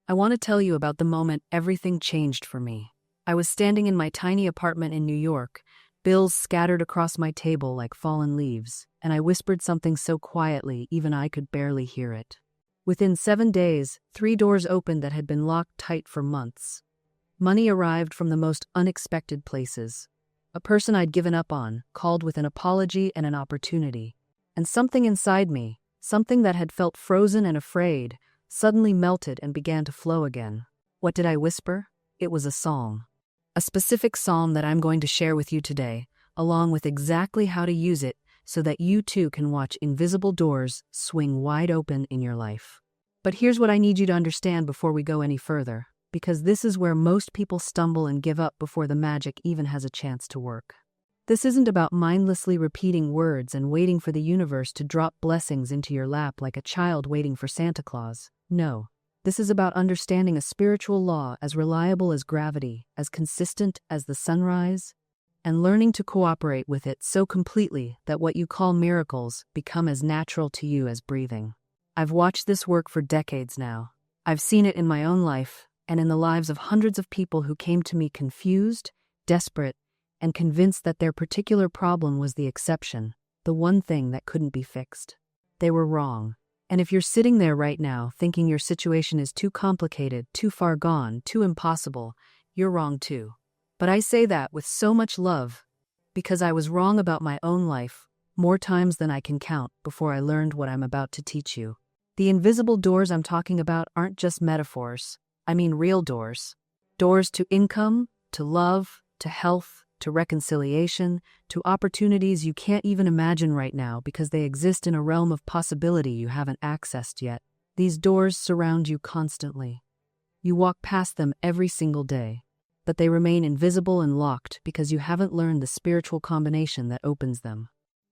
I want to tell you about the moment everything changed for me. I was standing in my tiny apartment in New York, bills scattered across my table like fallen leaves, and I whispered something so quietly even I could barely hear it. Within 7 days, 3 doors opened that had been locked tight for months. Money arrived from the most unexpected places. A person I'd given up on called with an apology and an opportunity. And something inside me, something that had felt frozen and afraid, suddenly melted and began to flow again. What did I whisper? It was a song. A specific psalm that I'm going to share with you today, along with exactly how to use it so that you too can watch invisible doors swing wide open in your life. But here's what I need you to understand before we go any further, because this is where most people stumble and give up before the magic even has a chance to work. This isn't about mindlessly repeating words and waiting for the universe to drop blessings into your lap like a child waiting for Santa Claus. No. This is about understanding a spiritual law as reliable as gravity, as consistent as the sunrise, and learning to cooperate with it so completely that what you call miracles become as natural to you as breathing. I've watched this work for decades now. I've seen it in my own life and in the lives of hundreds of people who came to me confused, desperate, and convinced that their particular problem was the exception, the one thing that couldn't be fixed. They were wrong. And if you're sitting there right now thinking your situation is too complicated, too far gone, too impossible, you're wrong too. But I say that with so much love, because I was wrong about my own life more times than I can count before I learned what I'm about to teach you. The invisible doors I'm talking about aren't just metaphors. I mean real doors. Doors to income, to love, to health, to reconciliation, to opportunities you can't even imagine right now because they exist in a realm of possibility you haven't accessed yet. These doors surround you constantly. You walk past them every single day, but they remain invisible and locked because you haven't learned the spiritual combination that opens them.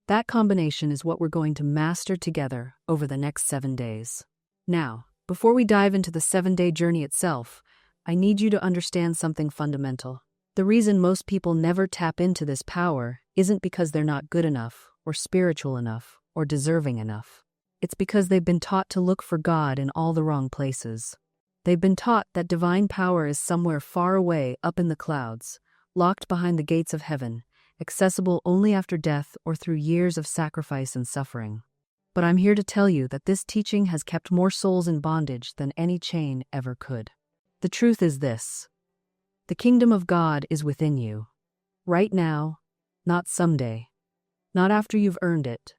That combination is what we're going to master together over the next 7 days. Now, before we dive into the 7-day journey itself, I need you to understand something fundamental. The reason most people never tap into this power isn't because they're not good enough, or spiritual enough, or deserving enough. It's because they've been taught to look for God in all the wrong places. They've been taught that divine power is somewhere far away up in the clouds, locked behind the gates of heaven, accessible only after death or through years of sacrifice and suffering. But I'm here to tell you that this teaching has kept more souls in bondage than any chain ever could. The truth is this. The kingdom of God is within you. Right now, not someday. Not after you've earned it.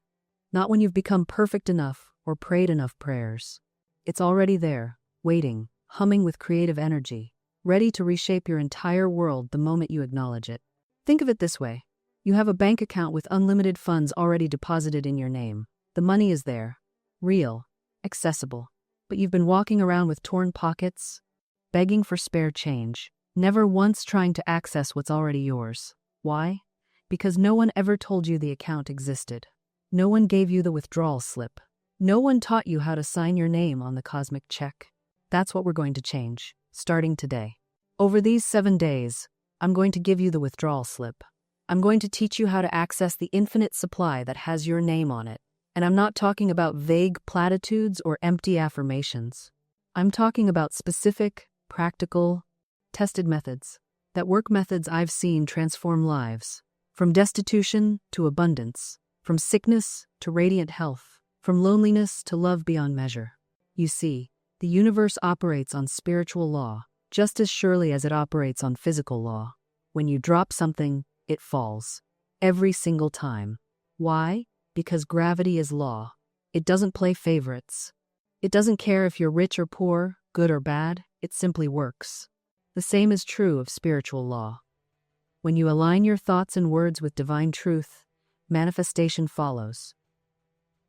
Not when you've become perfect enough or prayed enough prayers. It's already there, waiting, humming with creative energy, ready to reshape your entire world the moment you acknowledge it. Think of it this way. You have a bank account with unlimited funds already deposited in your name. The money is there, real, accessible. But you've been walking around with torn pockets, begging for spare change. Never once trying to access what's already yours. Why? Because no one ever told you the account existed. No one gave you the withdrawal slip. No one taught you how to sign your name on the cosmic check. That's what we're going to change, starting today. Over these 7 days, I'm going to give you the withdrawal slip. I'm going to teach you how to access the infinite supply that has your name on it. And I'm not talking about vague platitudes or empty affirmations. I'm talking about specific, practical, tested methods, methods I've seen transform lives, from destitution to abundance, from sickness to radiant health, from loneliness to love beyond measure. You see, the universe operates on spiritual law, just as surely as it operates on physical law. When you drop something, it falls. Every single time. Why? Because gravity is law. It doesn't play favorites. It doesn't care if you're rich or poor, good or bad, it simply works. The same is true of spiritual law. When you align your thoughts and words with divine truth, manifestation follows.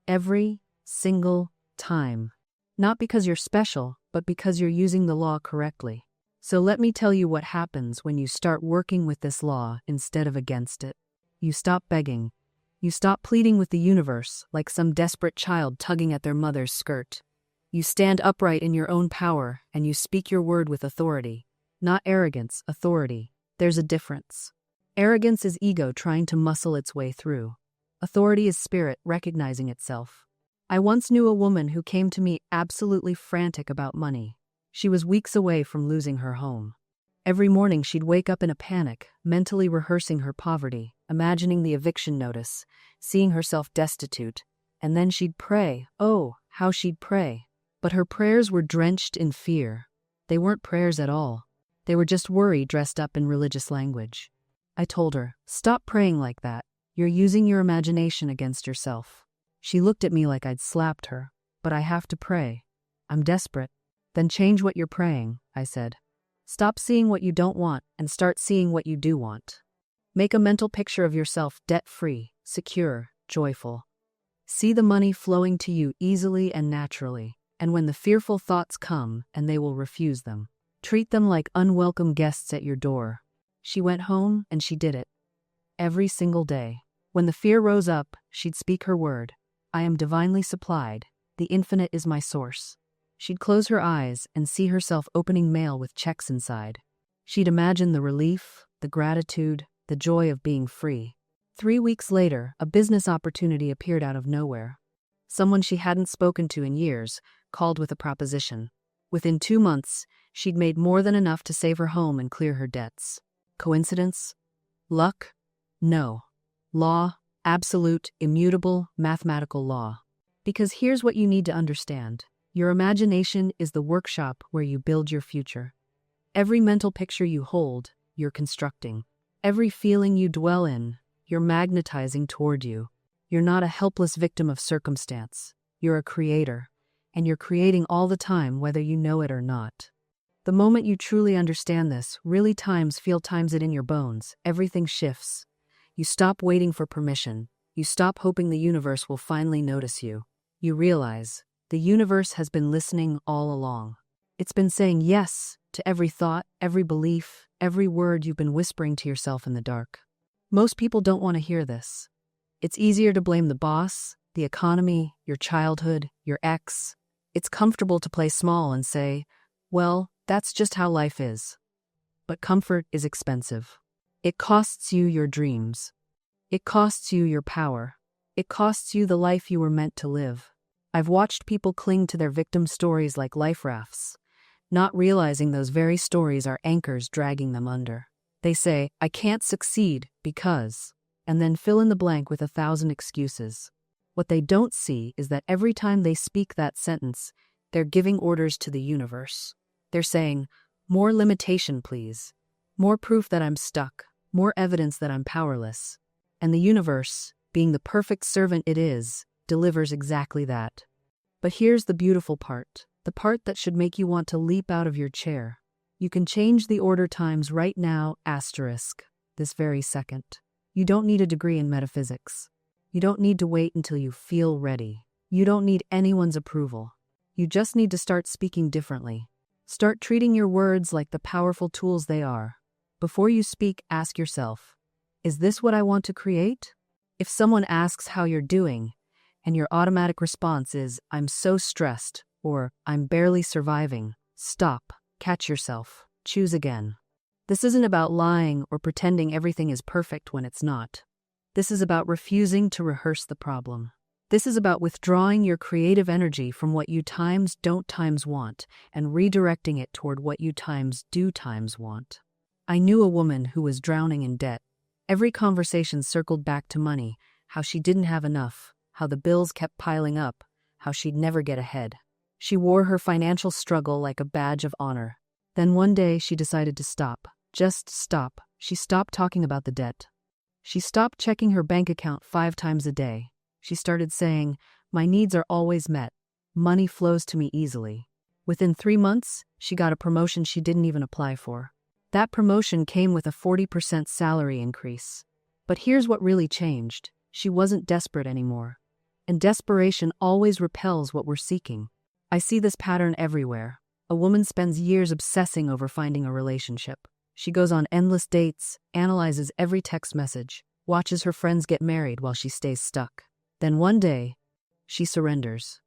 Every single time. Not because you're special, but because you're using the law correctly. So let me tell you what happens when you start working with this law instead of against it. You stop begging. You stop pleading with the universe like some desperate child tugging at their mother's skirt. You stand upright in your own power and you speak your word with authority. Not arrogance, authority. There's a difference. Arrogance is ego trying to muscle its way through. Authority is spirit recognizing itself. I once knew a woman who came to me absolutely frantic about money. She was weeks away from losing her home. Every morning she'd wake up in a panic, mentally rehearsing her poverty, imagining the eviction notice, seeing herself destitute, and then she'd pray. Oh, how she'd pray. But her prayers were drenched in fear. They weren't prayers at all. They were just worry dressed up in religious language. I told her, "Stop praying like that. You're using your imagination against yourself." She looked at me like I'd slapped her. "But I have to pray. I'm desperate." "Then change what you're praying," I said. "Stop seeing what you don't want and start seeing what you do want. Make a mental picture of yourself debt-free, secure, joyful. See the money flowing to you easily and naturally, and when the fearful thoughts come, and they will refuse them, treat them like unwelcome guests at your door." She went home and she did it. Every single day. When the fear rose up, she'd speak her word. "I am divinely supplied. The infinite is my source." She'd close her eyes and see herself opening mail with checks inside. She'd imagine the relief, the gratitude, the joy of being free. 3 weeks later, a business opportunity appeared out of nowhere. Someone she hadn't spoken to in years called with a proposition. Within 2 months, she'd made more than enough to save her home and clear her debts. Coincidence? Luck? No. Law, absolute, immutable, mathematical law. Because here's what you need to understand. Your imagination is the workshop where you build your future. Every mental picture you hold, you're constructing. Every feeling you dwell in, you're magnetizing toward you. You're not a helpless victim of circumstance. You're a creator. And you're creating all the time, whether you know it or not. The moment you truly understand this, really feel it in your bones, everything shifts. You stop waiting for permission. You stop hoping the universe will finally notice you. You realize the universe has been listening all along. It's been saying yes to every thought, every belief, every word you've been whispering to yourself in the dark. Most people don't want to hear this. It's easier to blame the boss, the economy, your childhood, your ex. It's comfortable to play small and say, "Well, that's just how life is." But comfort is expensive. It costs you your dreams. It costs you your power. It costs you the life you were meant to live. I've watched people cling to their victim stories like life rafts, not realizing those very stories are anchors dragging them under. They say, "I can't succeed because," and then fill in the blank with 1,000 excuses. What they don't see is that every time they speak that sentence, they're giving orders to the universe. They're saying, "More limitation, please. More proof that I'm stuck. More evidence that I'm powerless." And the universe, being the perfect servant it is, delivers exactly that. But here's the beautiful part, the part that should make you want to leap out of your chair. You can change the order times right now, this very second. You don't need a degree in metaphysics. You don't need to wait until you feel ready. You don't need anyone's approval. You just need to start speaking differently. Start treating your words like the powerful tools they are. Before you speak, ask yourself, is this what I want to create? If someone asks how you're doing, and your automatic response is, "I'm so stressed," or "I'm barely surviving," stop, catch yourself, choose again. This isn't about lying or pretending everything is perfect when it's not. This is about refusing to rehearse the problem. This is about withdrawing your creative energy from what you don't want and redirecting it toward what you do want. I knew a woman who was drowning in debt. Every conversation circled back to money, how she didn't have enough, how the bills kept piling up, how she'd never get ahead. She wore her financial struggle like a badge of honor. Then one day she decided to stop. Just stop. She stopped talking about the debt. She stopped checking her bank account 5 times a day. She started saying, "My needs are always met. Money flows to me easily." Within 3 months, she got a promotion she didn't even apply for. That promotion came with a 40% salary increase. But here's what really changed. She wasn't desperate anymore. And desperation always repels what we're seeking. I see this pattern everywhere. A woman spends years obsessing over finding a relationship. She goes on endless dates, analyzes every text message, watches her friends get married while she stays stuck. Then one day, she surrenders.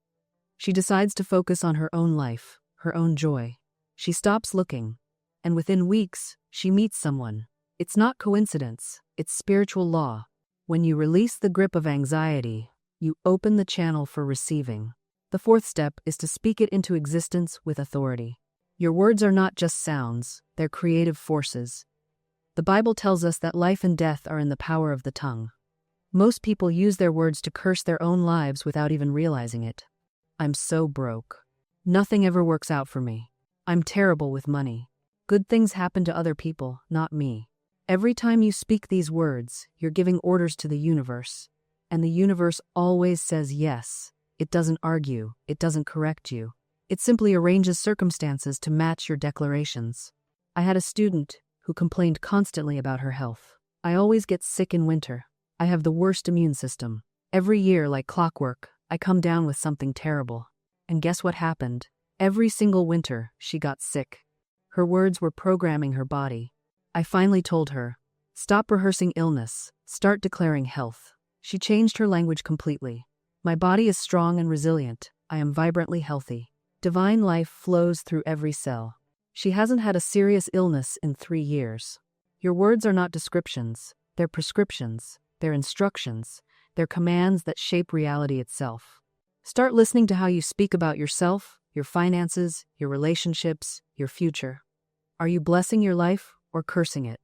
She decides to focus on her own life, her own joy. She stops looking, and within weeks, she meets someone. It's not coincidence, it's spiritual law. When you release the grip of anxiety, you open the channel for receiving. The 4th step is to speak it into existence with authority. Your words are not just sounds, they're creative forces. The Bible tells us that life and death are in the power of the tongue. Most people use their words to curse their own lives without even realizing it. I'm so broke. Nothing ever works out for me. I'm terrible with money. Good things happen to other people, not me. Every time you speak these words, you're giving orders to the universe. And the universe always says yes. It doesn't argue. It doesn't correct you. It simply arranges circumstances to match your declarations. I had a student who complained constantly about her health. I always get sick in winter. I have the worst immune system. Every year, like clockwork, I come down with something terrible. And guess what happened? Every single winter, she got sick. Her words were programming her body. I finally told her, stop rehearsing illness, start declaring health. She changed her language completely. My body is strong and resilient. I am vibrantly healthy. Divine life flows through every cell. She hasn't had a serious illness in 3 years. Your words are not descriptions. They're prescriptions. They're instructions. They're commands that shape reality itself. Start listening to how you speak about yourself, your finances, your relationships, your future. Are you blessing your life or cursing it?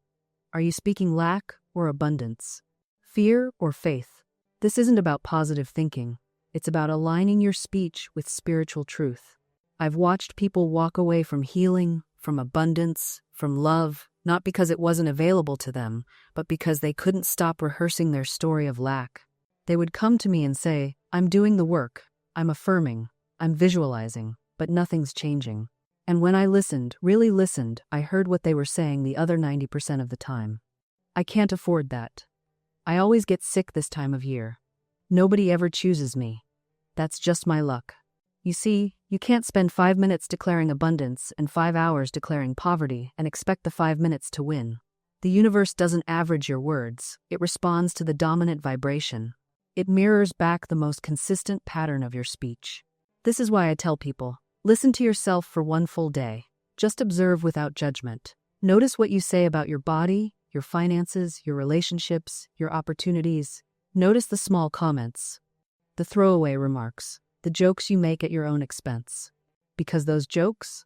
Are you speaking lack or abundance? Fear or faith? This isn't about positive thinking. It's about aligning your speech with spiritual truth. I've watched people walk away from healing, from abundance, from love, not because it wasn't available to them, but because they couldn't stop rehearsing their story of lack. They would come to me and say, I'm doing the work, I'm affirming, I'm visualizing, but nothing's changing. And when I listened, really listened, I heard what they were saying the other 90% of the time. I can't afford that. I always get sick this time of year. Nobody ever chooses me. That's just my luck. You see, you can't spend 5 minutes declaring abundance and 5 hours declaring poverty and expect the 5 minutes to win. The universe doesn't average your words. It responds to the dominant vibration. It mirrors back the most consistent pattern of your speech. This is why I tell people, listen to yourself for 1 full day. Just observe without judgment. Notice what you say about your body, your finances, your relationships, your opportunities. Notice the small comments, the throwaway remarks, the jokes you make at your own expense. Because those jokes,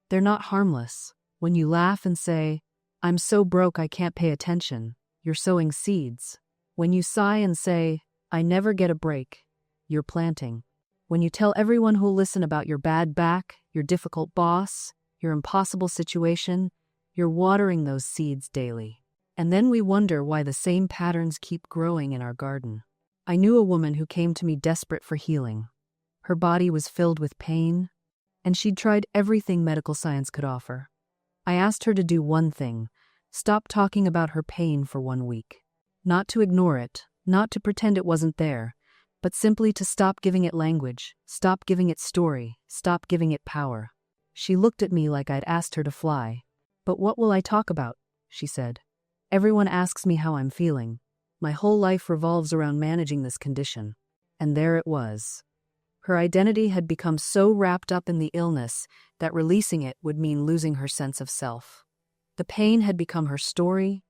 they're not harmless. When you laugh and say, I'm so broke I can't pay attention, you're sowing seeds. When you sigh and say, I never get a break, you're planting. When you tell everyone who'll listen about your bad back, your difficult boss, your impossible situation, you're watering those seeds daily. And then we wonder why the same patterns keep growing in our garden. I knew a woman who came to me desperate for healing. Her body was filled with pain, and she'd tried everything medical science could offer. I asked her to do one thing: stop talking about her pain for 1 week. Not to ignore it, not to pretend it wasn't there, but simply to stop giving it language, stop giving it story, stop giving it power. She looked at me like I'd asked her to fly. But what will I talk about? She said. Everyone asks me how I'm feeling. My whole life revolves around managing this condition. And there it was. Her identity had become so wrapped up in the illness that releasing it would mean losing her sense of self. The pain had become her story,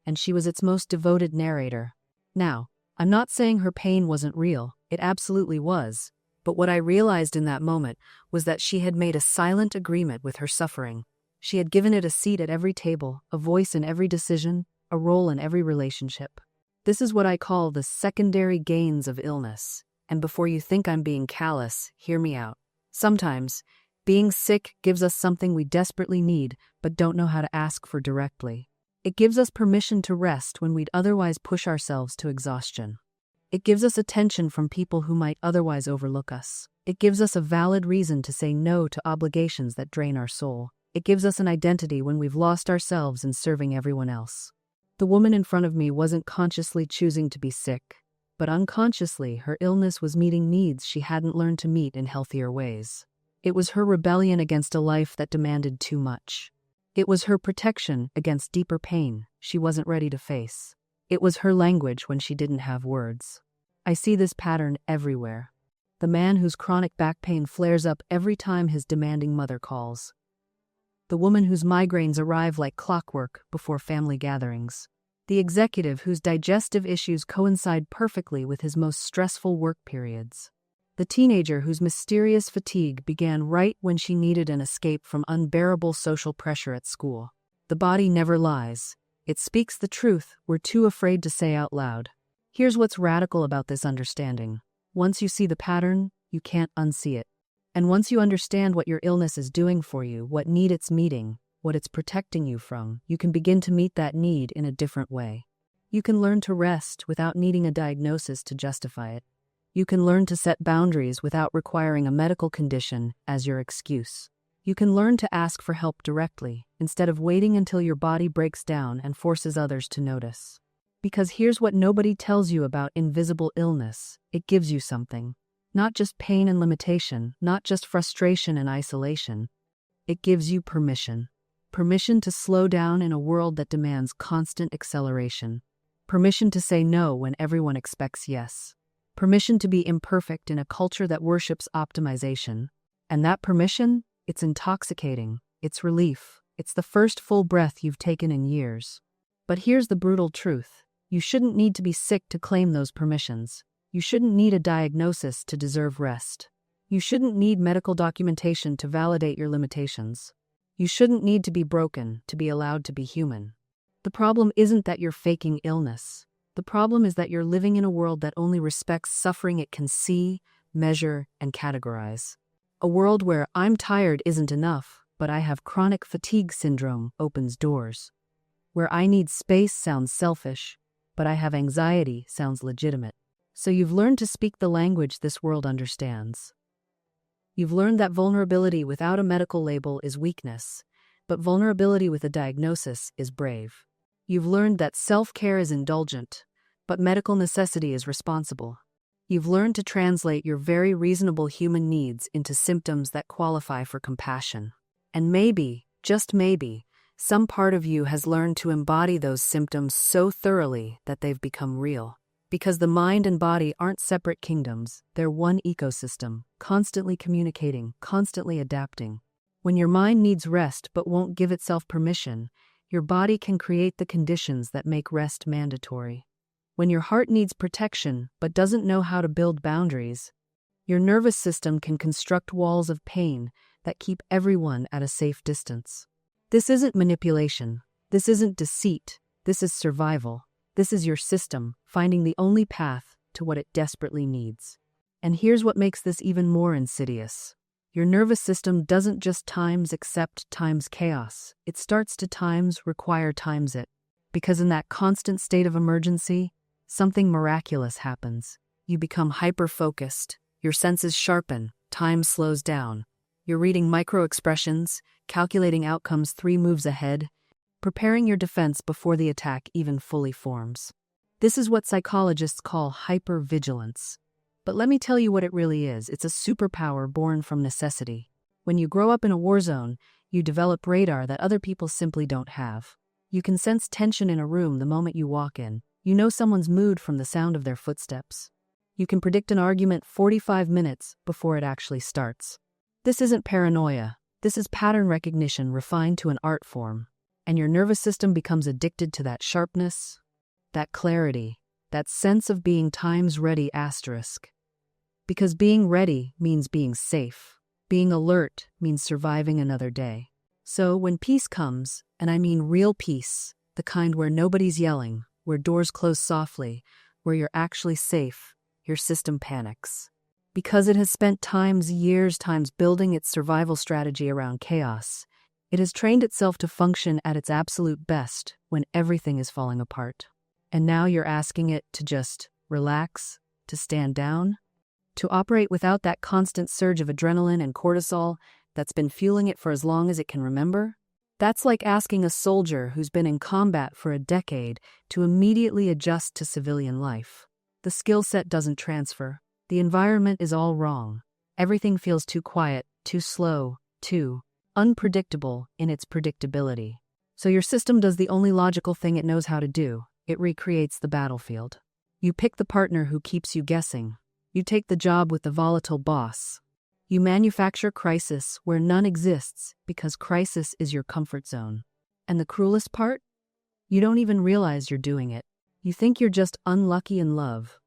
and she was its most devoted narrator. Now, I'm not saying her pain wasn't real. It absolutely was. But what I realized in that moment was that she had made a silent agreement with her suffering. She had given it a seat at every table, a voice in every decision, a role in every relationship. This is what I call the secondary gains of illness. And before you think I'm being callous, hear me out. Sometimes, being sick gives us something we desperately need but don't know how to ask for directly. It gives us permission to rest when we'd otherwise push ourselves to exhaustion. It gives us attention from people who might otherwise overlook us. It gives us a valid reason to say no to obligations that drain our soul. It gives us an identity when we've lost ourselves in serving everyone else. The woman in front of me wasn't consciously choosing to be sick, but unconsciously her illness was meeting needs she hadn't learned to meet in healthier ways. It was her rebellion against a life that demanded too much. It was her protection against deeper pain she wasn't ready to face. It was her language when she didn't have words. I see this pattern everywhere. The man whose chronic back pain flares up every time his demanding mother calls. The woman whose migraines arrive like clockwork before family gatherings. The executive whose digestive issues coincide perfectly with his most stressful work periods. The teenager whose mysterious fatigue began right when she needed an escape from unbearable social pressure at school. The body never lies. It speaks the truth we're too afraid to say out loud. Here's what's radical about this understanding. Once you see the pattern, you can't unsee it. And once you understand what your illness is doing for you, what need it's meeting, what it's protecting you from, you can begin to meet that need in a different way. You can learn to rest without needing a diagnosis to justify it. You can learn to set boundaries without requiring a medical condition as your excuse. You can learn to ask for help directly, instead of waiting until your body breaks down and forces others to notice. Because here's what nobody tells you about invisible illness. It gives you something. Not just pain and limitation, not just frustration and isolation. It gives you permission. Permission to slow down in a world that demands constant acceleration. Permission to say no when everyone expects yes. Permission to be imperfect in a culture that worships optimization. And that permission, it's intoxicating. It's relief. It's the first full breath you've taken in years. But here's the brutal truth. You shouldn't need to be sick to claim those permissions. You shouldn't need a diagnosis to deserve rest. You shouldn't need medical documentation to validate your limitations. You shouldn't need to be broken to be allowed to be human. The problem isn't that you're faking illness. The problem is that you're living in a world that only respects suffering it can see, measure, and categorize. A world where "I'm tired" isn't enough, but "I have chronic fatigue syndrome" opens doors. Where "I need space" sounds selfish, but "I have anxiety" sounds legitimate. So you've learned to speak the language this world understands. You've learned that vulnerability without a medical label is weakness, but vulnerability with a diagnosis is brave. You've learned that self-care is indulgent, but medical necessity is responsible. You've learned to translate your very reasonable human needs into symptoms that qualify for compassion. And maybe, just maybe, some part of you has learned to embody those symptoms so thoroughly that they've become real. Because the mind and body aren't separate kingdoms, they're one ecosystem, constantly communicating, constantly adapting. When your mind needs rest but won't give itself permission, your body can create the conditions that make rest mandatory. When your heart needs protection but doesn't know how to build boundaries, your nervous system can construct walls of pain that keep everyone at a safe distance. This isn't manipulation. This isn't deceit. This is survival. This is your system, finding the only path to what it desperately needs. And here's what makes this even more insidious. Your nervous system doesn't just times accept times chaos. It starts to times require times it. Because in that constant state of emergency, something miraculous happens. You become hyper-focused. Your senses sharpen. Time slows down. You're reading micro-expressions, calculating outcomes 3 moves ahead, preparing your defense before the attack even fully forms. This is what psychologists call hyper-vigilance. But let me tell you what it really is. It's a superpower born from necessity. When you grow up in a war zone, you develop radar that other people simply don't have. You can sense tension in a room the moment you walk in. You know someone's mood from the sound of their footsteps. You can predict an argument 45 minutes before it actually starts. This isn't paranoia. This is pattern recognition refined to an art form. And your nervous system becomes addicted to that sharpness, that clarity, that sense of being times ready asterisk. Because being ready means being safe. Being alert means surviving another day. So when peace comes, and I mean real peace, the kind where nobody's yelling, where doors close softly, where you're actually safe, your system panics. Because it has spent years building its survival strategy around chaos, it has trained itself to function at its absolute best when everything is falling apart. And now you're asking it to just relax, to stand down, to operate without that constant surge of adrenaline and cortisol that's been fueling it for as long as it can remember? That's like asking a soldier who's been in combat for a decade to immediately adjust to civilian life. The skill set doesn't transfer. The environment is all wrong. Everything feels too quiet, too slow, too unpredictable in its predictability. So your system does the only logical thing it knows how to do. It recreates the battlefield. You pick the partner who keeps you guessing. You take the job with the volatile boss. You manufacture crisis where none exists because crisis is your comfort zone. And the cruelest part? You don't even realize you're doing it. You think you're just unlucky in love,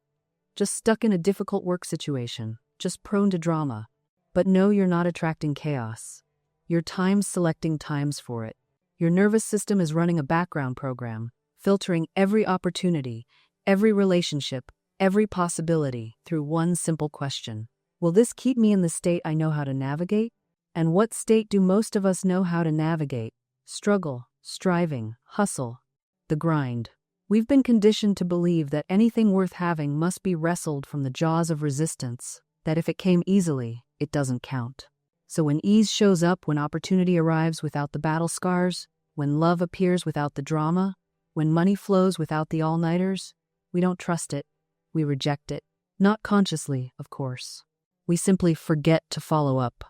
just stuck in a difficult work situation, just prone to drama. But no, you're not attracting chaos. You're time selecting times for it. Your nervous system is running a background program, filtering every opportunity, every relationship, every possibility through one simple question. Will this keep me in the state I know how to navigate? And what state do most of us know how to navigate? Struggle, striving, hustle, the grind. We've been conditioned to believe that anything worth having must be wrestled from the jaws of resistance, that if it came easily, it doesn't count. So when ease shows up, when opportunity arrives without the battle scars, when love appears without the drama, when money flows without the all-nighters, we don't trust it, we reject it. Not consciously, of course. We simply forget to follow up.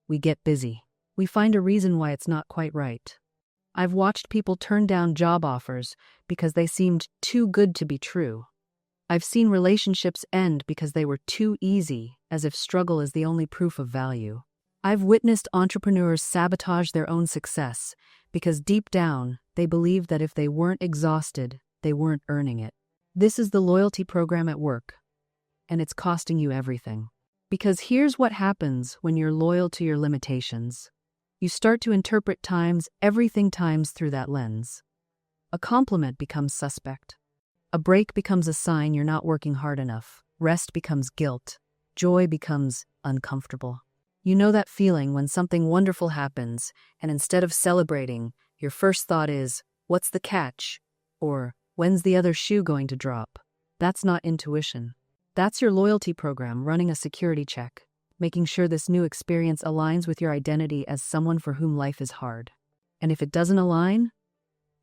We get busy. We find a reason why it's not quite right. I've watched people turn down job offers because they seemed too good to be true. I've seen relationships end because they were too easy, as if struggle is the only proof of value. I've witnessed entrepreneurs sabotage their own success because deep down, they believed that if they weren't exhausted, they weren't earning it. This is the loyalty program at work, and it's costing you everything. Because here's what happens when you're loyal to your limitations. You start to interpret everything times through that lens. A compliment becomes suspect. A break becomes a sign you're not working hard enough. Rest becomes guilt. Joy becomes uncomfortable. You know that feeling when something wonderful happens, and instead of celebrating, your first thought is, what's the catch? Or, when's the other shoe going to drop? That's not intuition. That's your loyalty program running a security check, making sure this new experience aligns with your identity as someone for whom life is hard. And if it doesn't align,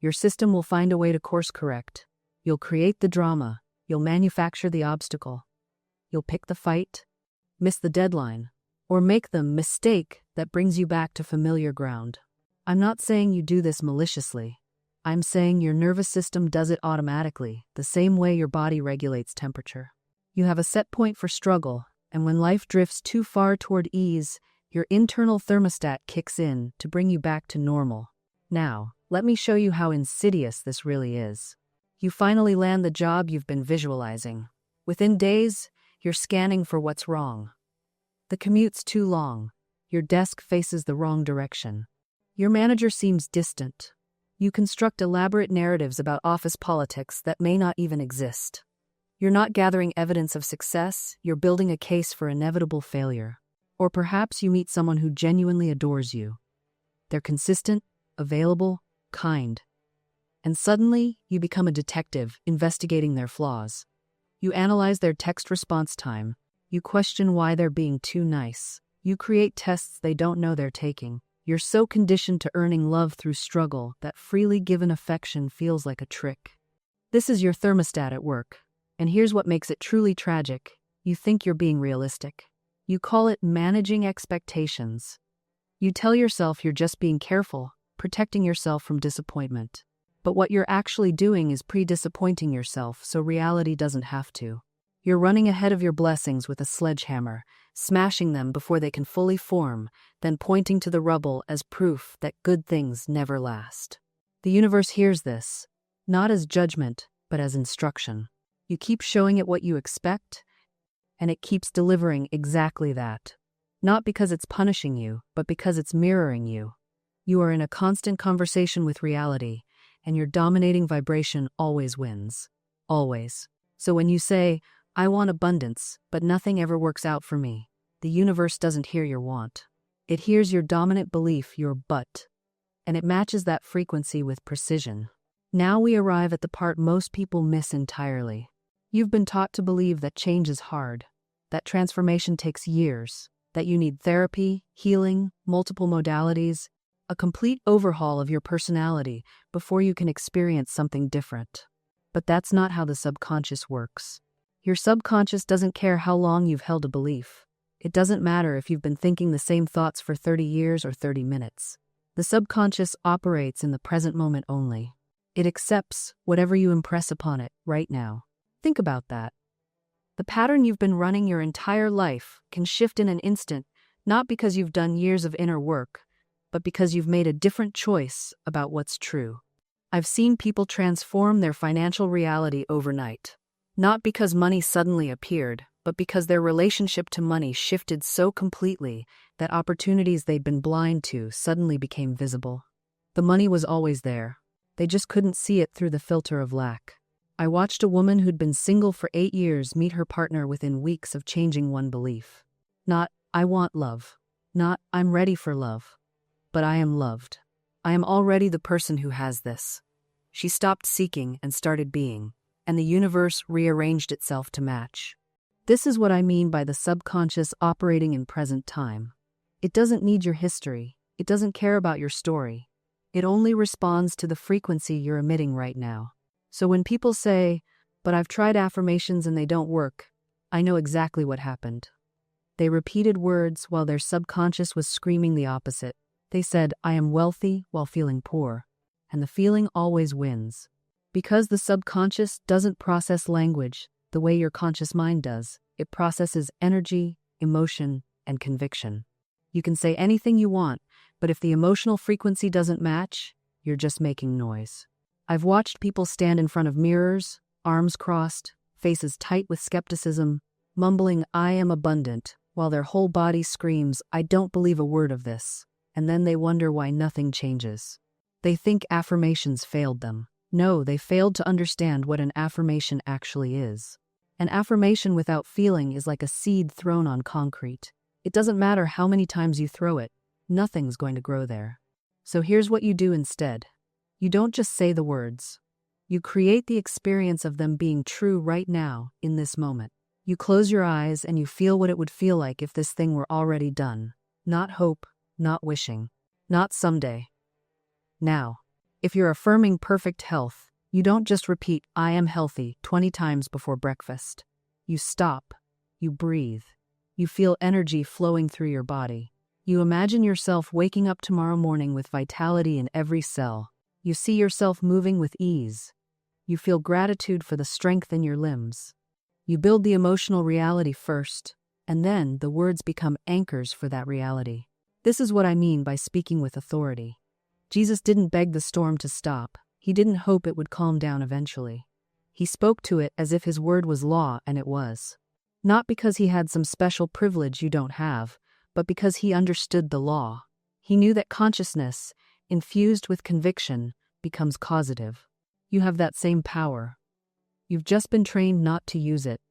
your system will find a way to course correct. You'll create the drama. You'll manufacture the obstacle. You'll pick the fight, miss the deadline, or make the mistake that brings you back to familiar ground. I'm not saying you do this maliciously. I'm saying your nervous system does it automatically, the same way your body regulates temperature. You have a set point for struggle, and when life drifts too far toward ease, your internal thermostat kicks in to bring you back to normal. Now, let me show you how insidious this really is. You finally land the job you've been visualizing. Within days, you're scanning for what's wrong. The commute's too long. Your desk faces the wrong direction. Your manager seems distant. You construct elaborate narratives about office politics that may not even exist. You're not gathering evidence of success, you're building a case for inevitable failure. Or perhaps you meet someone who genuinely adores you. They're consistent, available, kind. And suddenly, you become a detective, investigating their flaws. You analyze their text response time. You question why they're being too nice. You create tests they don't know they're taking. You're so conditioned to earning love through struggle that freely given affection feels like a trick. This is your thermostat at work. And here's what makes it truly tragic. You think you're being realistic. You call it managing expectations. You tell yourself you're just being careful, protecting yourself from disappointment. But what you're actually doing is pre-disappointing yourself so reality doesn't have to. You're running ahead of your blessings with a sledgehammer, smashing them before they can fully form, then pointing to the rubble as proof that good things never last. The universe hears this, not as judgment, but as instruction. You keep showing it what you expect, and it keeps delivering exactly that. Not because it's punishing you, but because it's mirroring you. You are in a constant conversation with reality, and your dominating vibration always wins. Always. So when you say, I want abundance, but nothing ever works out for me, the universe doesn't hear your want. It hears your dominant belief, your but, and it matches that frequency with precision. Now we arrive at the part most people miss entirely. You've been taught to believe that change is hard, that transformation takes years, that you need therapy, healing, multiple modalities, a complete overhaul of your personality before you can experience something different. But that's not how the subconscious works. Your subconscious doesn't care how long you've held a belief. It doesn't matter if you've been thinking the same thoughts for 30 years or 30 minutes. The subconscious operates in the present moment only. It accepts whatever you impress upon it right now. Think about that. The pattern you've been running your entire life can shift in an instant, not because you've done years of inner work, but because you've made a different choice about what's true. I've seen people transform their financial reality overnight. Not because money suddenly appeared, but because their relationship to money shifted so completely that opportunities they'd been blind to suddenly became visible. The money was always there. They just couldn't see it through the filter of lack. I watched a woman who'd been single for 8 years meet her partner within weeks of changing one belief. Not, I want love. Not, I'm ready for love. But I am loved. I am already the person who has this. She stopped seeking and started being, and the universe rearranged itself to match. This is what I mean by the subconscious operating in present time. It doesn't need your history. It doesn't care about your story. It only responds to the frequency you're emitting right now. So when people say, but I've tried affirmations and they don't work, I know exactly what happened. They repeated words while their subconscious was screaming the opposite. They said, I am wealthy while feeling poor. And the feeling always wins. Because the subconscious doesn't process language the way your conscious mind does, it processes energy, emotion, and conviction. You can say anything you want, but if the emotional frequency doesn't match, you're just making noise. I've watched people stand in front of mirrors, arms crossed, faces tight with skepticism, mumbling, I am abundant, while their whole body screams, I don't believe a word of this. And then they wonder why nothing changes. They think affirmations failed them. No, they failed to understand what an affirmation actually is. An affirmation without feeling is like a seed thrown on concrete. It doesn't matter how many times you throw it, nothing's going to grow there. So here's what you do instead. You don't just say the words. You create the experience of them being true right now, in this moment. You close your eyes and you feel what it would feel like if this thing were already done. Not hope, not wishing, not someday. Now, if you're affirming perfect health, you don't just repeat, I am healthy 20 times before breakfast. You stop. You breathe. You feel energy flowing through your body. You imagine yourself waking up tomorrow morning with vitality in every cell. You see yourself moving with ease. You feel gratitude for the strength in your limbs. You build the emotional reality first, and then the words become anchors for that reality. This is what I mean by speaking with authority. Jesus didn't beg the storm to stop. He didn't hope it would calm down eventually. He spoke to it as if his word was law, and it was. Not because he had some special privilege you don't have, but because he understood the law. He knew that consciousness, infused with conviction, becomes causative. You have that same power. You've just been trained not to use it.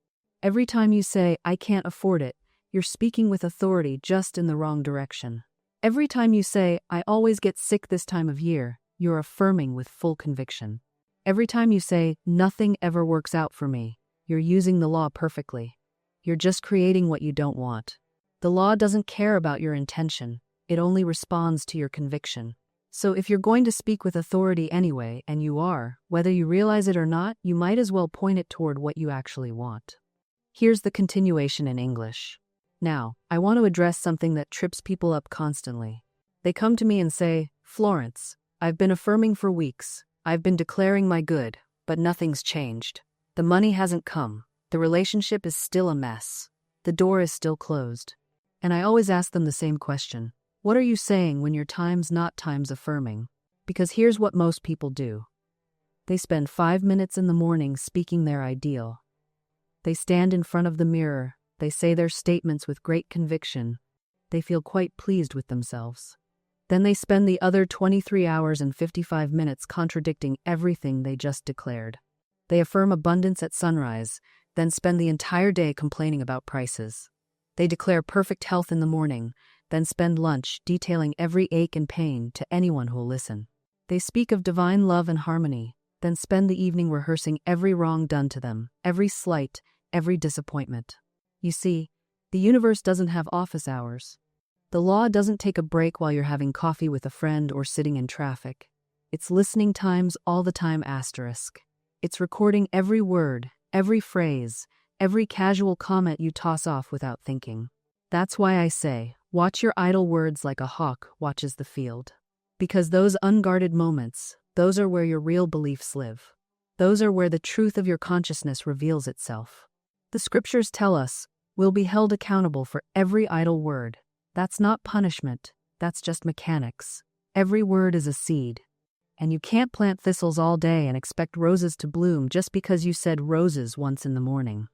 Every time you say, I can't afford it, you're speaking with authority just in the wrong direction. Every time you say, I always get sick this time of year, you're affirming with full conviction. Every time you say, nothing ever works out for me, you're using the law perfectly. You're just creating what you don't want. The law doesn't care about your intention. It only responds to your conviction. So if you're going to speak with authority anyway, and you are, whether you realize it or not, you might as well point it toward what you actually want. Here's the continuation in English. Now, I want to address something that trips people up constantly. They come to me and say, Florence, I've been affirming for weeks. I've been declaring my good, but nothing's changed. The money hasn't come. The relationship is still a mess. The door is still closed. And I always ask them the same question. What are you saying when your time's not time's affirming? Because here's what most people do. They spend 5 minutes in the morning speaking their ideal. They stand in front of the mirror. They say their statements with great conviction. They feel quite pleased with themselves. Then they spend the other 23 hours and 55 minutes contradicting everything they just declared. They affirm abundance at sunrise, then spend the entire day complaining about prices. They declare perfect health in the morning, then spend lunch detailing every ache and pain to anyone who'll listen. They speak of divine love and harmony, then spend the evening rehearsing every wrong done to them, every slight, every disappointment. You see, the universe doesn't have office hours. The law doesn't take a break while you're having coffee with a friend or sitting in traffic. It's listening times all the time asterisk. It's recording every word, every phrase, every casual comment you toss off without thinking. That's why I say, watch your idle words like a hawk watches the field. Because those unguarded moments, those are where your real beliefs live. Those are where the truth of your consciousness reveals itself. The scriptures tell us, we'll be held accountable for every idle word. That's not punishment, that's just mechanics. Every word is a seed. And you can't plant thistles all day and expect roses to bloom just because you said roses once in the morning.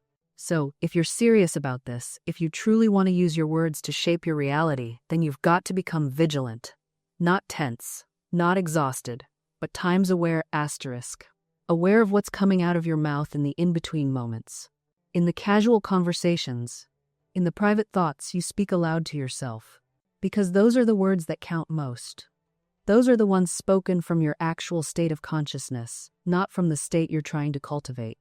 So, if you're serious about this, if you truly want to use your words to shape your reality, then you've got to become vigilant. Not tense, not exhausted, but times aware asterisk. Aware of what's coming out of your mouth in the in-between moments. In the casual conversations, in the private thoughts you speak aloud to yourself. Because those are the words that count most. Those are the ones spoken from your actual state of consciousness, not from the state you're trying to cultivate.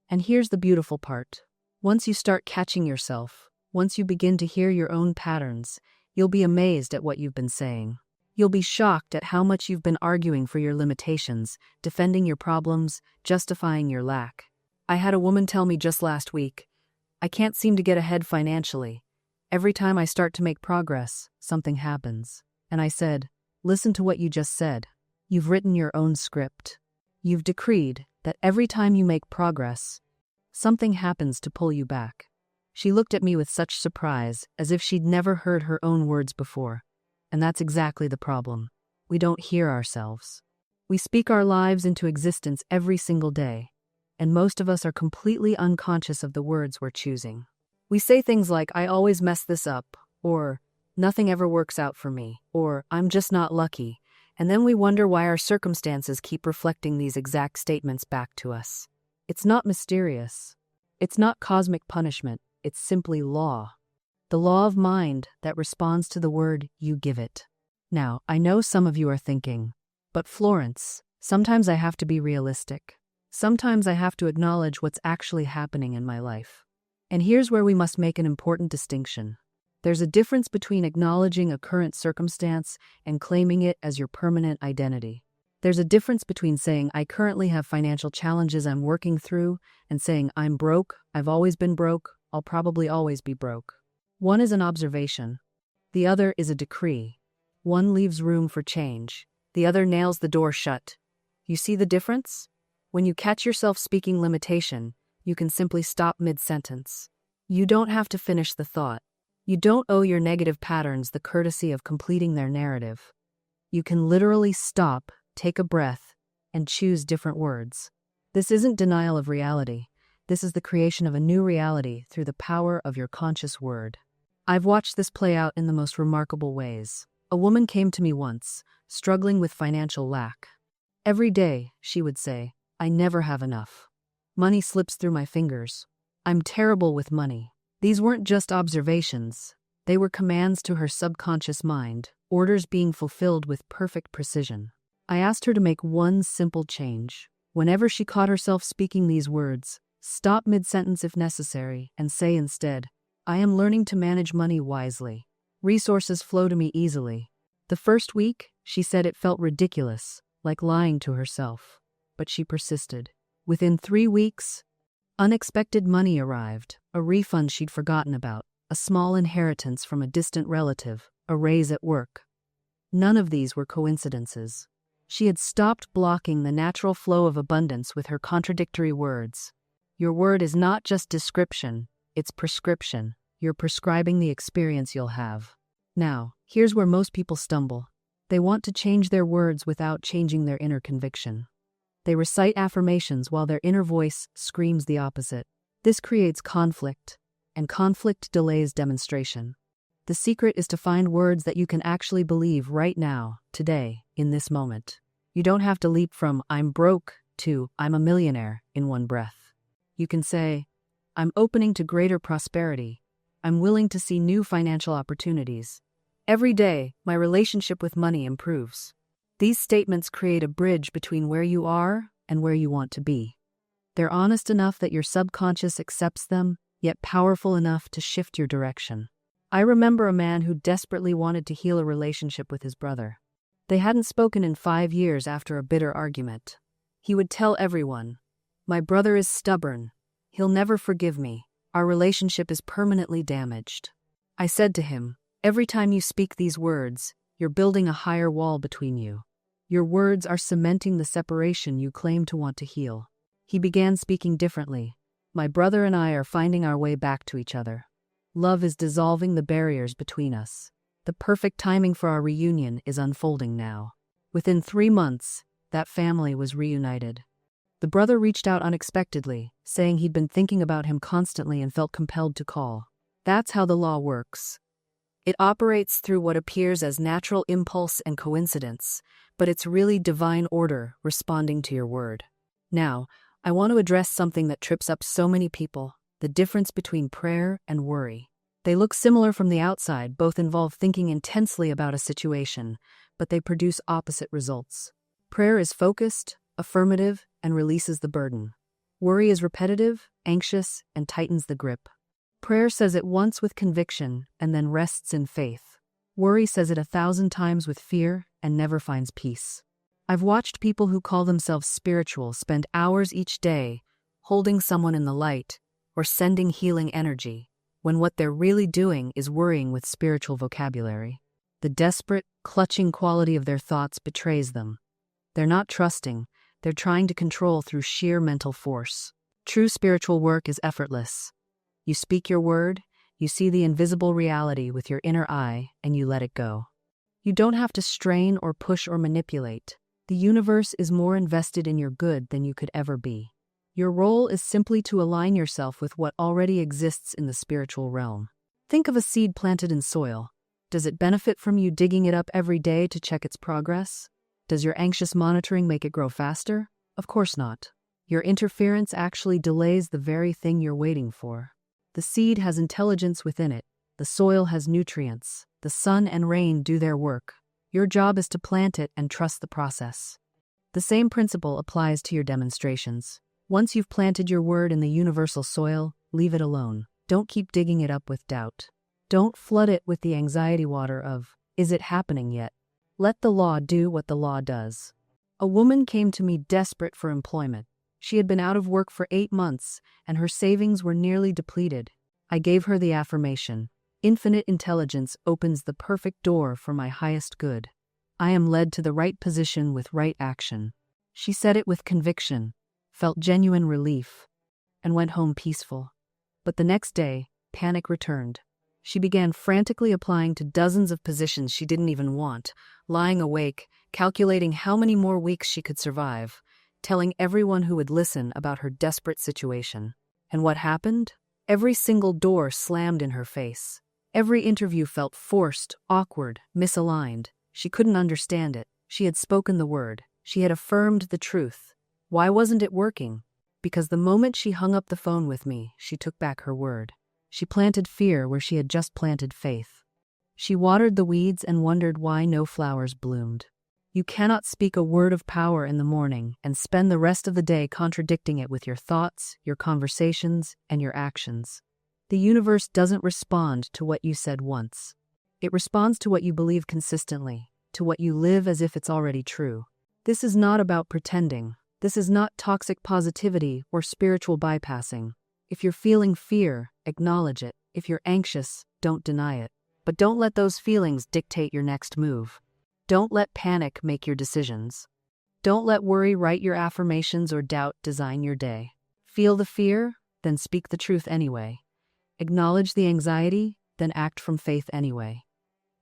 And here's the beautiful part. Once you start catching yourself, once you begin to hear your own patterns, you'll be amazed at what you've been saying. You'll be shocked at how much you've been arguing for your limitations, defending your problems, justifying your lack. I had a woman tell me just last week, I can't seem to get ahead financially. Every time I start to make progress, something happens. And I said, listen to what you just said. You've written your own script. You've decreed that every time you make progress, something happens to pull you back. She looked at me with such surprise, as if she'd never heard her own words before. And that's exactly the problem. We don't hear ourselves. We speak our lives into existence every single day, and most of us are completely unconscious of the words we're choosing. We say things like, I always mess this up, or nothing ever works out for me, or I'm just not lucky, and then we wonder why our circumstances keep reflecting these exact statements back to us. It's not mysterious. It's not cosmic punishment. It's simply law. The law of mind that responds to the word you give it. Now, I know some of you are thinking, but Florence, sometimes I have to be realistic. Sometimes I have to acknowledge what's actually happening in my life. And here's where we must make an important distinction. There's a difference between acknowledging a current circumstance and claiming it as your permanent identity. There's a difference between saying, I currently have financial challenges I'm working through, and saying, I'm broke, I've always been broke, I'll probably always be broke. One is an observation. The other is a decree. One leaves room for change. The other nails the door shut. You see the difference? When you catch yourself speaking limitation, you can simply stop mid-sentence. You don't have to finish the thought. You don't owe your negative patterns the courtesy of completing their narrative. You can literally stop, take a breath, and choose different words. This isn't denial of reality. This is the creation of a new reality through the power of your conscious word. I've watched this play out in the most remarkable ways. A woman came to me once, struggling with financial lack. Every day, she would say, I never have enough. Money slips through my fingers. I'm terrible with money. These weren't just observations. They were commands to her subconscious mind, orders being fulfilled with perfect precision. I asked her to make one simple change. Whenever she caught herself speaking these words, stop mid-sentence if necessary, and say instead, I am learning to manage money wisely. Resources flow to me easily. The first week, she said it felt ridiculous, like lying to herself. But she persisted. Within 3 weeks, unexpected money arrived, a refund she'd forgotten about, a small inheritance from a distant relative, a raise at work. None of these were coincidences. She had stopped blocking the natural flow of abundance with her contradictory words. Your word is not just description, it's prescription. You're prescribing the experience you'll have. Now, here's where most people stumble. They want to change their words without changing their inner conviction. They recite affirmations while their inner voice screams the opposite. This creates conflict, and conflict delays demonstration. The secret is to find words that you can actually believe right now, today, in this moment. You don't have to leap from I'm broke to I'm a millionaire in one breath. You can say, I'm opening to greater prosperity. I'm willing to see new financial opportunities. Every day, my relationship with money improves. These statements create a bridge between where you are and where you want to be. They're honest enough that your subconscious accepts them, yet powerful enough to shift your direction. I remember a man who desperately wanted to heal a relationship with his brother. They hadn't spoken in 5 years after a bitter argument. He would tell everyone, my brother is stubborn. He'll never forgive me. Our relationship is permanently damaged. I said to him, every time you speak these words, you're building a higher wall between you. Your words are cementing the separation you claim to want to heal. He began speaking differently. My brother and I are finding our way back to each other. Love is dissolving the barriers between us. The perfect timing for our reunion is unfolding now. Within 3 months, that family was reunited. The brother reached out unexpectedly, saying he'd been thinking about him constantly and felt compelled to call. That's how the law works. It operates through what appears as natural impulse and coincidence, but it's really divine order responding to your word. Now, I want to address something that trips up so many people: the difference between prayer and worry. They look similar from the outside, both involve thinking intensely about a situation, but they produce opposite results. Prayer is focused, affirmative, and releases the burden. Worry is repetitive, anxious, and tightens the grip. Prayer says it once with conviction and then rests in faith. Worry says it 1,000 times with fear and never finds peace. I've watched people who call themselves spiritual spend hours each day holding someone in the light or sending healing energy, when what they're really doing is worrying with spiritual vocabulary. The desperate, clutching quality of their thoughts betrays them. They're not trusting, they're trying to control through sheer mental force. True spiritual work is effortless. You speak your word, you see the invisible reality with your inner eye, and you let it go. You don't have to strain or push or manipulate. The universe is more invested in your good than you could ever be. Your role is simply to align yourself with what already exists in the spiritual realm. Think of a seed planted in soil. Does it benefit from you digging it up every day to check its progress? Does your anxious monitoring make it grow faster? Of course not. Your interference actually delays the very thing you're waiting for. The seed has intelligence within it. The soil has nutrients. The sun and rain do their work. Your job is to plant it and trust the process. The same principle applies to your demonstrations. Once you've planted your word in the universal soil, leave it alone. Don't keep digging it up with doubt. Don't flood it with the anxiety water of, is it happening yet? Let the law do what the law does. A woman came to me desperate for employment. She had been out of work for 8 months, and her savings were nearly depleted. I gave her the affirmation: infinite intelligence opens the perfect door for my highest good. I am led to the right position with right action. She said it with conviction, felt genuine relief, and went home peaceful. But the next day, panic returned. She began frantically applying to dozens of positions she didn't even want, lying awake, calculating how many more weeks she could survive, telling everyone who would listen about her desperate situation. And what happened? Every single door slammed in her face. Every interview felt forced, awkward, misaligned. She couldn't understand it. She had spoken the word. She had affirmed the truth. Why wasn't it working? Because the moment she hung up the phone with me, she took back her word. She planted fear where she had just planted faith. She watered the weeds and wondered why no flowers bloomed. You cannot speak a word of power in the morning and spend the rest of the day contradicting it with your thoughts, your conversations, and your actions. The universe doesn't respond to what you said once. It responds to what you believe consistently, to what you live as if it's already true. This is not about pretending. This is not toxic positivity or spiritual bypassing. If you're feeling fear, acknowledge it. If you're anxious, don't deny it. But don't let those feelings dictate your next move. Don't let panic make your decisions. Don't let worry write your affirmations or doubt design your day. Feel the fear, then speak the truth anyway. Acknowledge the anxiety, then act from faith anyway.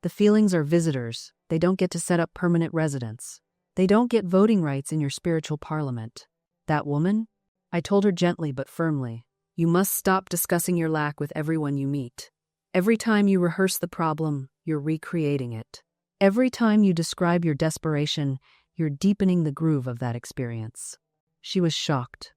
The feelings are visitors. They don't get to set up permanent residence. They don't get voting rights in your spiritual parliament. That woman? I told her gently but firmly, you must stop discussing your lack with everyone you meet. Every time you rehearse the problem, you're recreating it. Every time you describe your desperation, you're deepening the groove of that experience. She was shocked.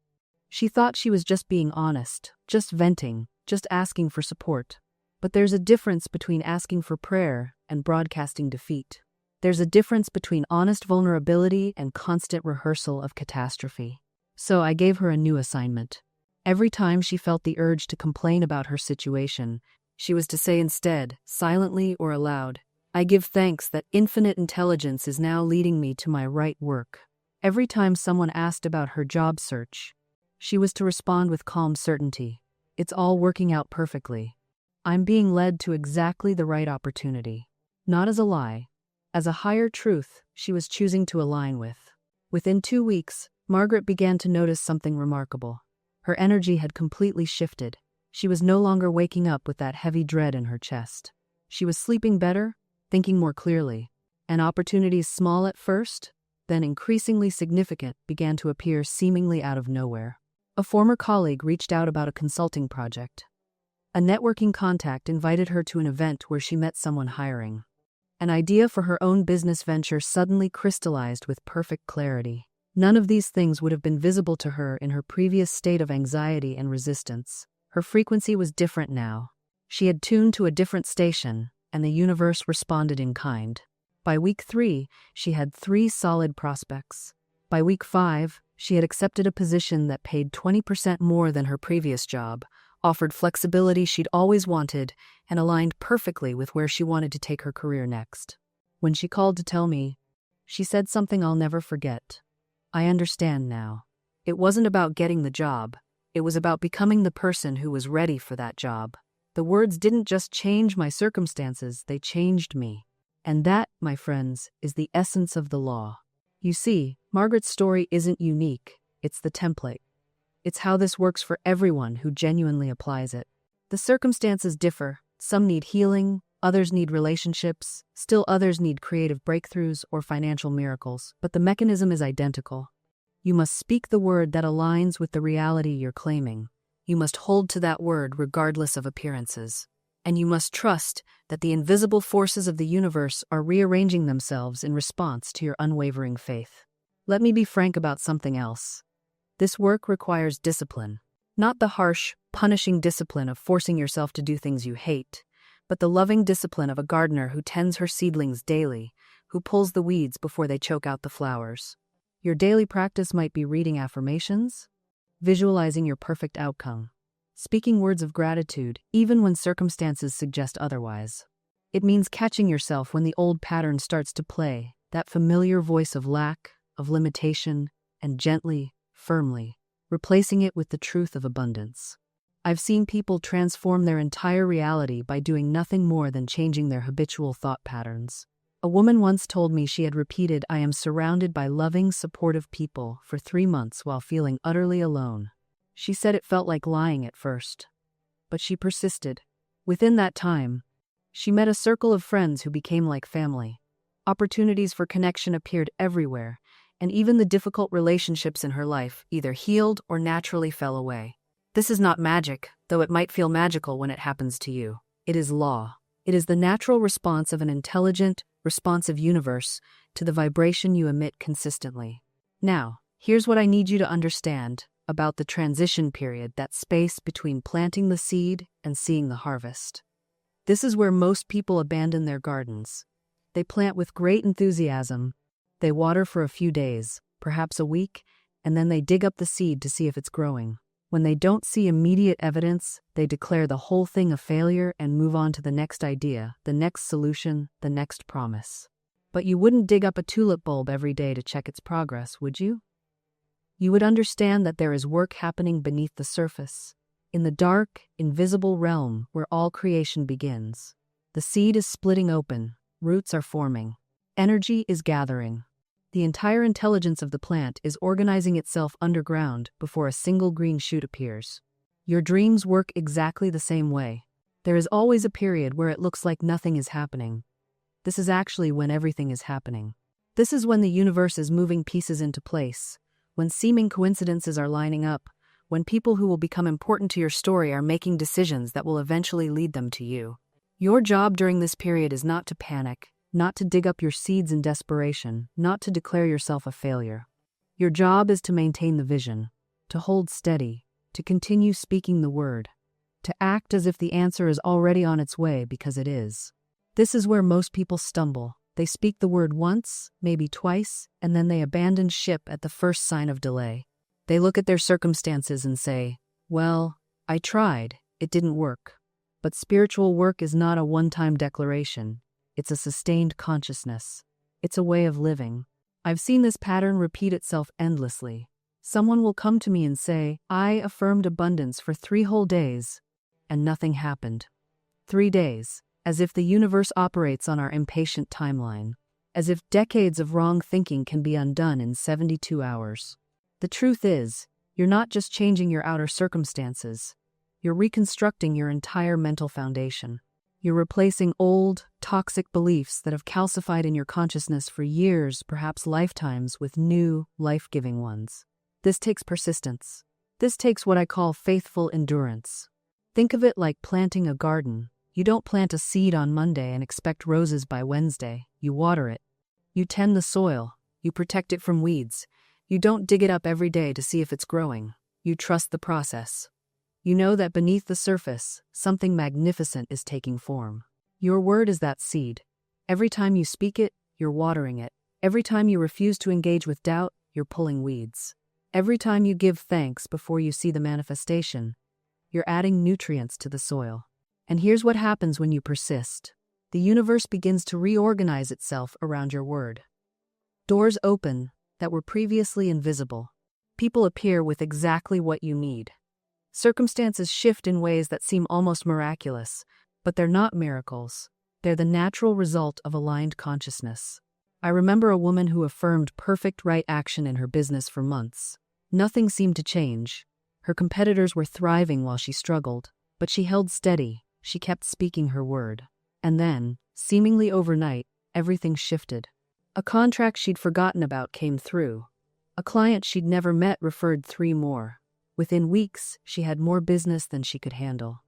She thought she was just being honest, just venting, just asking for support. But there's a difference between asking for prayer and broadcasting defeat. There's a difference between honest vulnerability and constant rehearsal of catastrophe. So I gave her a new assignment. Every time she felt the urge to complain about her situation, she was to say instead, silently or aloud, I give thanks that infinite intelligence is now leading me to my right work. Every time someone asked about her job search, she was to respond with calm certainty. It's all working out perfectly. I'm being led to exactly the right opportunity. Not as a lie, as a higher truth she was choosing to align with. Within 2 weeks, Margaret began to notice something remarkable. Her energy had completely shifted. She was no longer waking up with that heavy dread in her chest. She was sleeping better, thinking more clearly, and opportunities small at first, then increasingly significant, began to appear seemingly out of nowhere. A former colleague reached out about a consulting project. A networking contact invited her to an event where she met someone hiring. An idea for her own business venture suddenly crystallized with perfect clarity. None of these things would have been visible to her in her previous state of anxiety and resistance. Her frequency was different now. She had tuned to a different station, and the universe responded in kind. By week 3, she had 3 solid prospects. By week 5, she had accepted a position that paid 20% more than her previous job, offered flexibility she'd always wanted, and aligned perfectly with where she wanted to take her career next. When she called to tell me, she said something I'll never forget. I understand now. It wasn't about getting the job. It was about becoming the person who was ready for that job. The words didn't just change my circumstances, they changed me. And that, my friends, is the essence of the law. You see, Margaret's story isn't unique. It's the template. It's how this works for everyone who genuinely applies it. The circumstances differ. Some need healing, others need relationships, still others need creative breakthroughs or financial miracles, but the mechanism is identical. You must speak the word that aligns with the reality you're claiming. You must hold to that word regardless of appearances. And you must trust that the invisible forces of the universe are rearranging themselves in response to your unwavering faith. Let me be frank about something else. This work requires discipline. Not the harsh, punishing discipline of forcing yourself to do things you hate, but the loving discipline of a gardener who tends her seedlings daily, who pulls the weeds before they choke out the flowers. Your daily practice might be reading affirmations, visualizing your perfect outcome, speaking words of gratitude even when circumstances suggest otherwise. It means catching yourself when the old pattern starts to play, that familiar voice of lack, of limitation, and gently, firmly, replacing it with the truth of abundance. I've seen people transform their entire reality by doing nothing more than changing their habitual thought patterns. A woman once told me she had repeated, "I am surrounded by loving, supportive people," for 3 months while feeling utterly alone. She said it felt like lying at first, but she persisted. Within that time, she met a circle of friends who became like family. Opportunities for connection appeared everywhere, and even the difficult relationships in her life either healed or naturally fell away. This is not magic, though it might feel magical when it happens to you. It is law. It is the natural response of an intelligent, responsive universe to the vibration you emit consistently. Now, here's what I need you to understand about the transition period, that space between planting the seed and seeing the harvest. This is where most people abandon their gardens. They plant with great enthusiasm. They water for a few days, perhaps a week, and then they dig up the seed to see if it's growing. When they don't see immediate evidence, they declare the whole thing a failure and move on to the next idea, the next solution, the next promise. But you wouldn't dig up a tulip bulb every day to check its progress, would you? You would understand that there is work happening beneath the surface, in the dark, invisible realm where all creation begins. The seed is splitting open, roots are forming, energy is gathering. The entire intelligence of the plant is organizing itself underground before a single green shoot appears. Your dreams work exactly the same way. There is always a period where it looks like nothing is happening. This is actually when everything is happening. This is when the universe is moving pieces into place, when seeming coincidences are lining up, when people who will become important to your story are making decisions that will eventually lead them to you. Your job during this period is not to panic, not to dig up your seeds in desperation, not to declare yourself a failure. Your job is to maintain the vision, to hold steady, to continue speaking the word, to act as if the answer is already on its way because it is. This is where most people stumble. They speak the word once, maybe twice, and then they abandon ship at the first sign of delay. They look at their circumstances and say, "Well, I tried, it didn't work." But spiritual work is not a one-time declaration. It's a sustained consciousness. It's a way of living. I've seen this pattern repeat itself endlessly. Someone will come to me and say, "I affirmed abundance for 3 whole days, and nothing happened." 3 days, as if the universe operates on our impatient timeline, as if decades of wrong thinking can be undone in 72 hours. The truth is, you're not just changing your outer circumstances. You're reconstructing your entire mental foundation. You're replacing old, toxic beliefs that have calcified in your consciousness for years, perhaps lifetimes, with new, life-giving ones. This takes persistence. This takes what I call faithful endurance. Think of it like planting a garden. You don't plant a seed on Monday and expect roses by Wednesday. You water it. You tend the soil. You protect it from weeds. You don't dig it up every day to see if it's growing. You trust the process. You know that beneath the surface, something magnificent is taking form. Your word is that seed. Every time you speak it, you're watering it. Every time you refuse to engage with doubt, you're pulling weeds. Every time you give thanks before you see the manifestation, you're adding nutrients to the soil. And here's what happens when you persist. The universe begins to reorganize itself around your word. Doors open that were previously invisible. People appear with exactly what you need. Circumstances shift in ways that seem almost miraculous, but they're not miracles. They're the natural result of aligned consciousness. I remember a woman who affirmed perfect right action in her business for months. Nothing seemed to change. Her competitors were thriving while she struggled, but she held steady. She kept speaking her word. And then, seemingly overnight, everything shifted. A contract she'd forgotten about came through. A client she'd never met referred 3 more. Within weeks, she had more business than she could handle.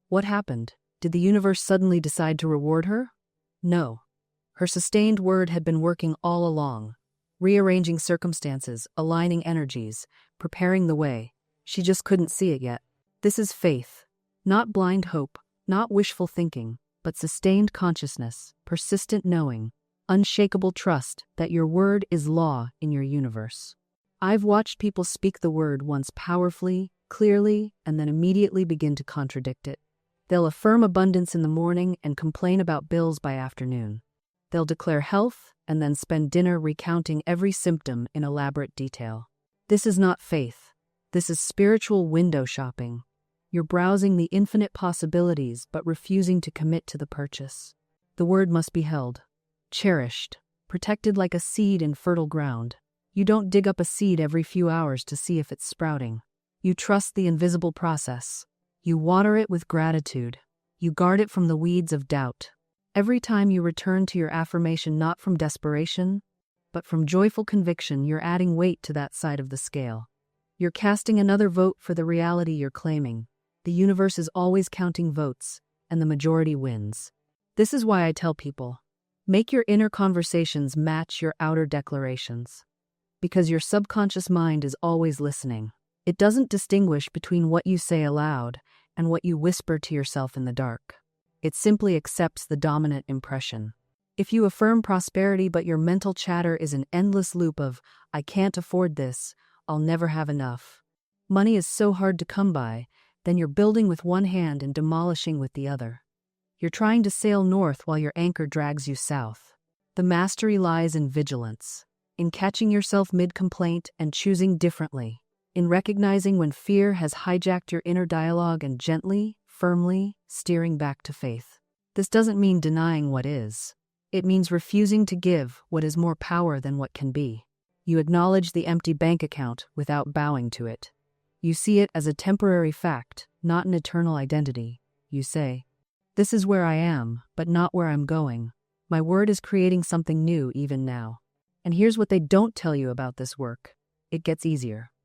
What happened? Did the universe suddenly decide to reward her? No. Her sustained word had been working all along, rearranging circumstances, aligning energies, preparing the way. She just couldn't see it yet. This is faith. Not blind hope, not wishful thinking, but sustained consciousness, persistent knowing, unshakable trust that your word is law in your universe. I've watched people speak the word once powerfully, clearly, and then immediately begin to contradict it. They'll affirm abundance in the morning and complain about bills by afternoon. They'll declare health and then spend dinner recounting every symptom in elaborate detail. This is not faith. This is spiritual window shopping. You're browsing the infinite possibilities but refusing to commit to the purchase. The word must be held, cherished, protected like a seed in fertile ground. You don't dig up a seed every few hours to see if it's sprouting. You trust the invisible process. You water it with gratitude. You guard it from the weeds of doubt. Every time you return to your affirmation not from desperation, but from joyful conviction, you're adding weight to that side of the scale. You're casting another vote for the reality you're claiming. The universe is always counting votes, and the majority wins. This is why I tell people, make your inner conversations match your outer declarations. Because your subconscious mind is always listening. It doesn't distinguish between what you say aloud and what you whisper to yourself in the dark. It simply accepts the dominant impression. If you affirm prosperity but your mental chatter is an endless loop of, I can't afford this, I'll never have enough. Money is so hard to come by, then you're building with one hand and demolishing with the other. You're trying to sail north while your anchor drags you south. The mastery lies in vigilance, in catching yourself mid-complaint and choosing differently, in recognizing when fear has hijacked your inner dialogue and gently, firmly steering back to faith. This doesn't mean denying what is. It means refusing to give what is more power than what can be. You acknowledge the empty bank account without bowing to it. You see it as a temporary fact, not an eternal identity. You say, this is where I am, but not where I'm going. My word is creating something new even now. And here's what they don't tell you about this work. It gets easier.